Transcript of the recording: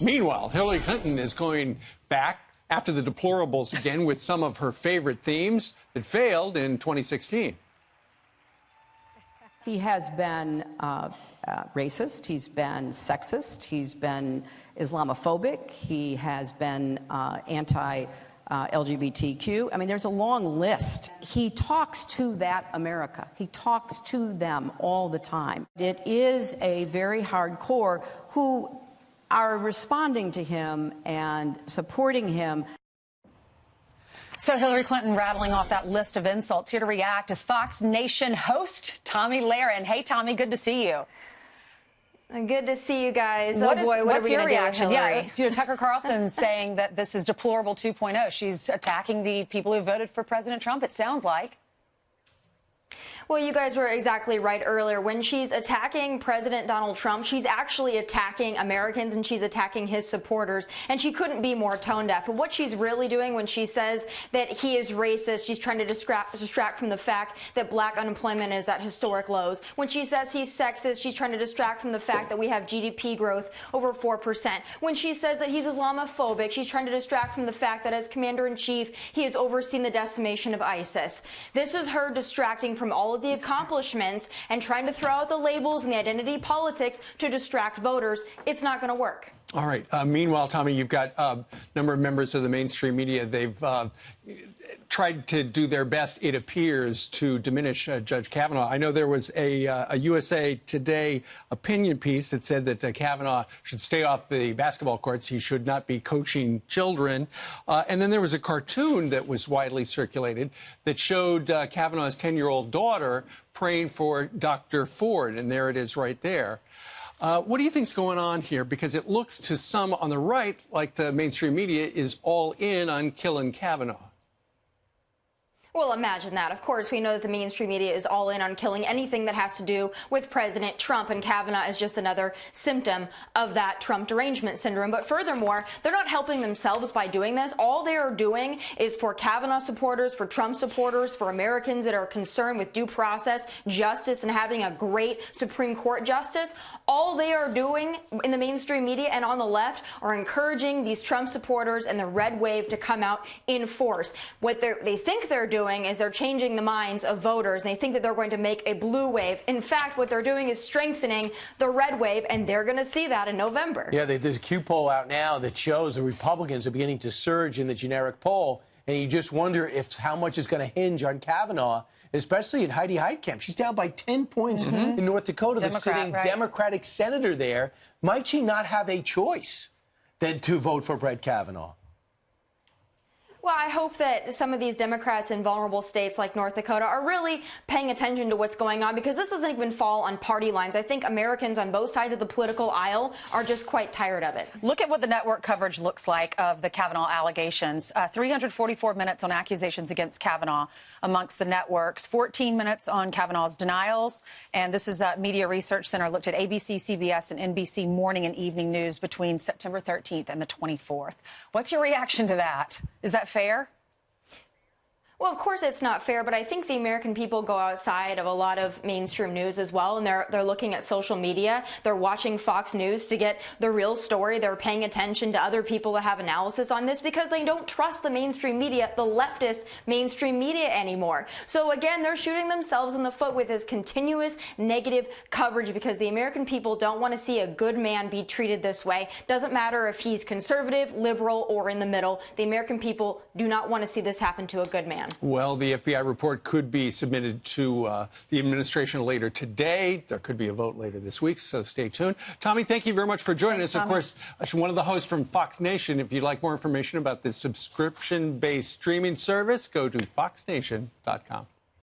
Meanwhile, Hillary Clinton is going back after the deplorables again with some of her favorite themes that failed in 2016. He has been racist, he's been sexist, he's been Islamophobic, he has been anti-LGBTQ. I mean, there's a long list. He talks to that America. He talks to them all the time. It is a very hardcore who are responding to him and supporting him. So Hillary Clinton rattling off that list of insults. Here to react is Fox Nation host Tomi Lahren. Hey, Tomi, good to see you. Good to see you guys. What's your reaction? Yeah, Tucker Carlson saying that this is deplorable 2.0. She's attacking the people who voted for President Trump, it sounds like. Well, you guys were exactly right earlier. When she's attacking President Donald Trump, she's actually attacking Americans and she's attacking his supporters. And she couldn't be more tone deaf. But what she's really doing when she says that he is racist, she's trying to distract from the fact that black unemployment is at historic lows. When she says he's sexist, she's trying to distract from the fact that we have GDP growth over 4%. When she says that he's Islamophobic, she's trying to distract from the fact that as commander-in-chief, he has overseen the decimation of ISIS. This is her distracting from all of the accomplishments and trying to throw out the labels and the identity politics to distract voters. It's not going to work. All right. Meanwhile, Tomi, you've got a number of members of the mainstream media. They've tried to do their best, it appears, to diminish Judge Kavanaugh. I know there was a USA Today opinion piece that said that Kavanaugh should stay off the basketball courts. He should not be coaching children. And then there was a cartoon that was widely circulated that showed Kavanaugh's 10-year-old daughter praying for Dr. Ford. And there it is right there. What do you think's going on here? Because it looks to some on the right like the mainstream media is all in on killing Kavanaugh. Well, imagine that. Of course, we know that the mainstream media is all in on killing anything that has to do with President Trump, and Kavanaugh is just another symptom of that Trump derangement syndrome. But furthermore, they're not helping themselves by doing this. All they are doing is for Kavanaugh supporters, for Trump supporters, for Americans that are concerned with due process, justice, and having a great Supreme Court justice. All they are doing in the mainstream media and on the left are encouraging these Trump supporters and the red wave to come out in force. What they think they're doing is they're changing the minds of voters, and they think that they're going to make a blue wave. In fact, what they're doing is strengthening the red wave, and they're going to see that in November. Yeah, there's a Q poll out now that shows the Republicans are beginning to surge in the generic poll, and you just wonder if how much is going to hinge on Kavanaugh, especially in Heidi Heitkamp. She's down by 10 points in North Dakota. The sitting Democratic senator there. Might she not have a choice than to vote for Brett Kavanaugh? Well, I hope that some of these Democrats in vulnerable states like North Dakota are really paying attention to what's going on, because this doesn't even fall on party lines. I think Americans on both sides of the political aisle are just quite tired of it. Look at what the network coverage looks like of the Kavanaugh allegations. 344 minutes on accusations against Kavanaugh amongst the networks, 14 minutes on Kavanaugh's denials. And this is Media Research Center looked at ABC, CBS, and NBC morning and evening news between September 13th and the 24th. What's your reaction to that? Is that fair? Well, of course it's not fair, but I think the American people go outside of a lot of mainstream news as well, and they're looking at social media. They're watching Fox News to get the real story. They're paying attention to other people that have analysis on this because they don't trust the mainstream media, the leftist mainstream media anymore. So again, they're shooting themselves in the foot with this continuous negative coverage because the American people don't want to see a good man be treated this way. Doesn't matter if he's conservative, liberal, or in the middle. The American people do not want to see this happen to a good man. Well, the FBI report could be submitted to the administration later today. There could be a vote later this week, so stay tuned. Tomi, thank you very much for joining us. Of course, one of the hosts from Fox Nation. If you'd like more information about this subscription-based streaming service, go to foxnation.com.